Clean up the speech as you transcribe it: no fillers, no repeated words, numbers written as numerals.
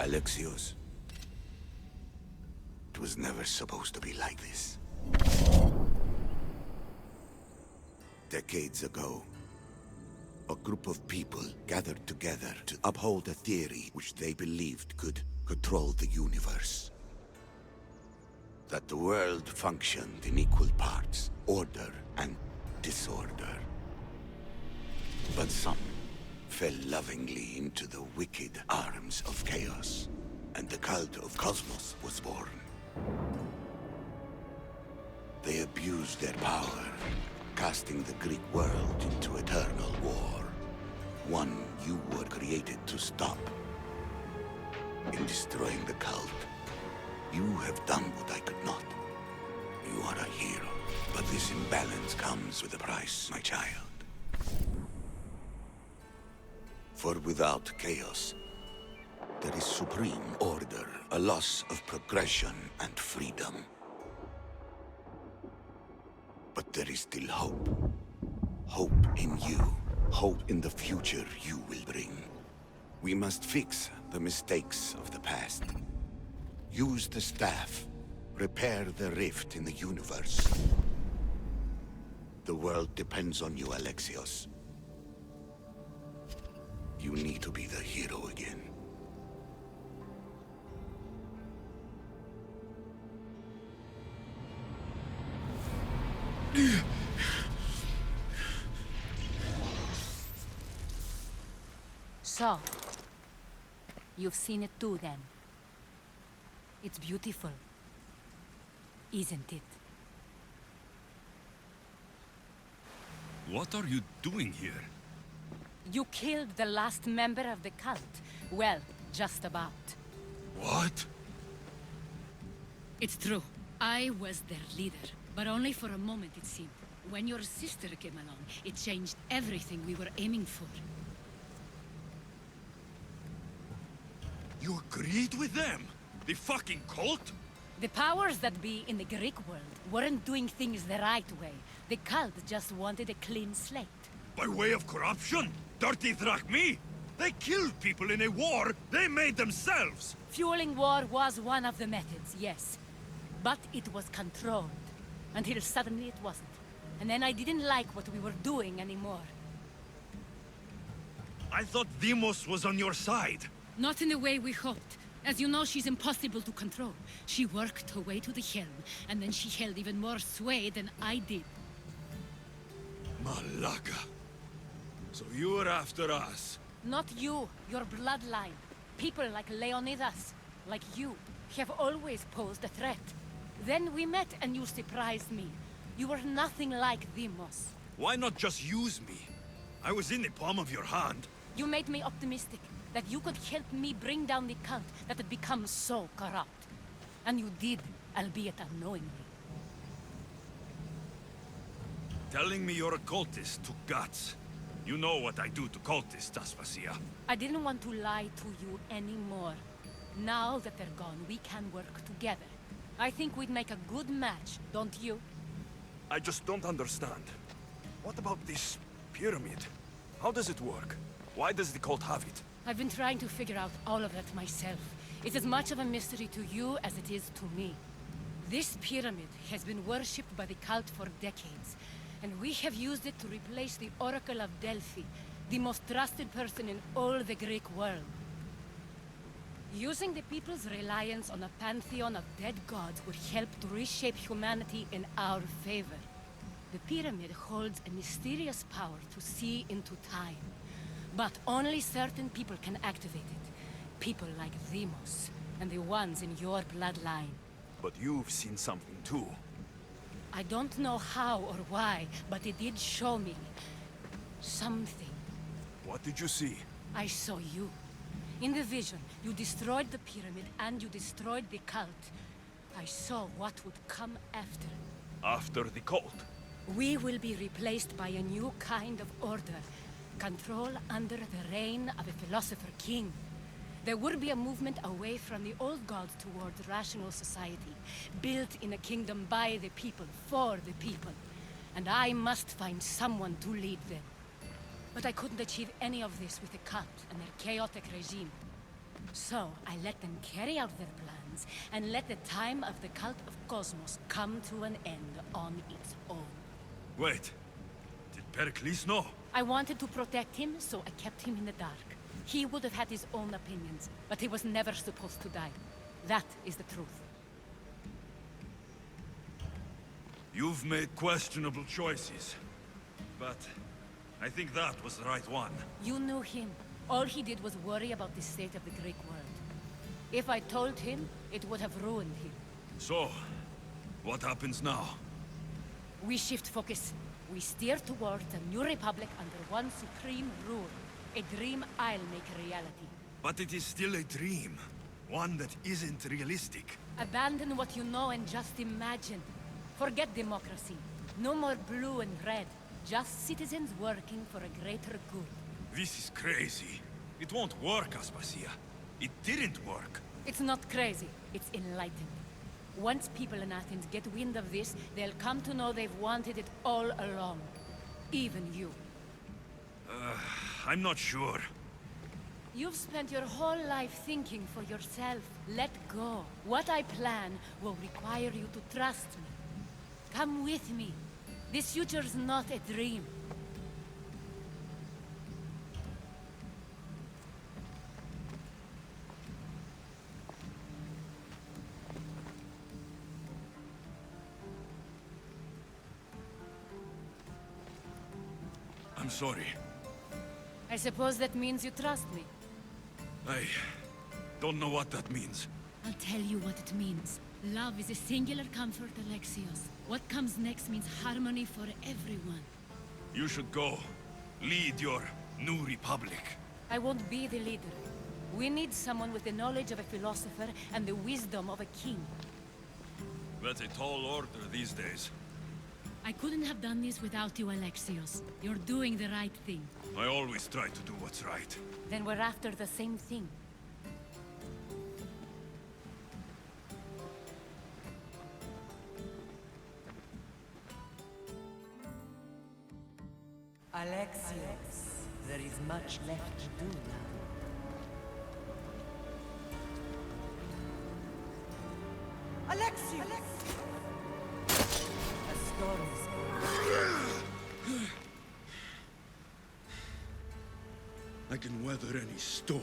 Alexios, it was never supposed to be like this. Decades ago, a group of people gathered together to uphold a theory which they believed could control the universe. That the world functioned in equal parts, order and disorder. But some fell lovingly into the wicked arms of chaos, and the cult of Cosmos was born. They abused their power, casting the Greek world into eternal war. One you were created to stop. In destroying the cult, you have done what I could not. You are a hero, but this imbalance comes with a price, my child. For without chaos, there is supreme order, a loss of progression and freedom. But there is still hope. Hope in you. Hope in the future you will bring. We must fix the mistakes of the past. Use the staff. Repair the rift in the universe. The world depends on you, Alexios. You need to be the hero again. So, you've seen it too then. It's beautiful, isn't it? What are you doing here? You killed the last member of the cult. Well, just about. What? It's true. I was their leader, but only for a moment it seemed. When your sister came along, it changed everything we were aiming for. You agreed with them? The fucking cult? The powers that be in the Greek world weren't doing things the right way. The cult just wanted a clean slate. By way of corruption? Dirty drachmi? They killed people in a war they made themselves! Fueling war was one of the methods, yes. But it was controlled. Until suddenly it wasn't. And then I didn't like what we were doing anymore. I thought Demos was on your side. Not in the way we hoped. As you know, she's impossible to control. She worked her way to the helm, and then she held even more sway than I did. Malaka. So you were after us? Not you, your bloodline. People like Leonidas, like you, have always posed a threat. Then we met and you surprised me. You were nothing like Demos. Why not just use me? I was in the palm of your hand. You made me optimistic that you could help me bring down the cult that had become so corrupt. And you did, albeit unknowingly. Telling me you're a cultist took guts. You know what I do to cultists, Aspasia. I didn't want to lie to you anymore. Now that they're gone, we can work together. I think we'd make a good match, don't you? I just don't understand. What about this pyramid? How does it work? Why does the cult have it? I've been trying to figure out all of that myself. It's as much of a mystery to you as it is to me. This pyramid has been worshipped by the cult for decades, and we have used it to replace the Oracle of Delphi, the most trusted person in all the Greek world. Using the people's reliance on a pantheon of dead gods would help to reshape humanity in our favor. The pyramid holds a mysterious power to see into time. But only certain people can activate it. People like Demos, and the ones in your bloodline. But you've seen something too. I don't know how or why, but it did show me something. What did you see? I saw you. In the vision, you destroyed the pyramid and you destroyed the cult. I saw what would come after. After the cult? We will be replaced by a new kind of order. Control under the reign of a philosopher king. There would be a movement away from the old gods towards rational society, built in a kingdom by the people, for the people. And I must find someone to lead them. But I couldn't achieve any of this with the cult and their chaotic regime. So, I let them carry out their plans, and let the time of the cult of Cosmos come to an end on its own. Wait. Did Pericles know? I wanted to protect him, so I kept him in the dark. He would have had his own opinions, but he was never supposed to die. That is the truth. You've made questionable choices. But I think that was the right one. You knew him. All he did was worry about the state of the Greek world. If I told him, it would have ruined him. So, what happens now? We shift focus. We steer towards a new republic under one supreme rule. A dream I'll make a reality. But it is still a dream. One that isn't realistic. Abandon what you know and just imagine. Forget democracy. No more blue and red. Just citizens working for a greater good. This is crazy. It won't work, Aspasia. It didn't work. It's not crazy. It's enlightened. Once people in Athens get wind of this, they'll come to know they've wanted it all along. Even you. I'm not sure. You've spent your whole life thinking for yourself. Let go. What I plan will require you to trust me. Come with me. This future's not a dream. I'm sorry. I suppose that means you trust me. I don't know what that means. I'll tell you what it means. Love is a singular comfort, Alexios. What comes next means harmony for everyone. You should go. Lead your new republic. I won't be the leader. We need someone with the knowledge of a philosopher and the wisdom of a king. That's a tall order these days. I couldn't have done this without you, Alexios. You're doing the right thing. I always try to do what's right. Then we're after the same thing. Alexios, there is much left to do now. Alexios! A storm is coming. I can weather any storm.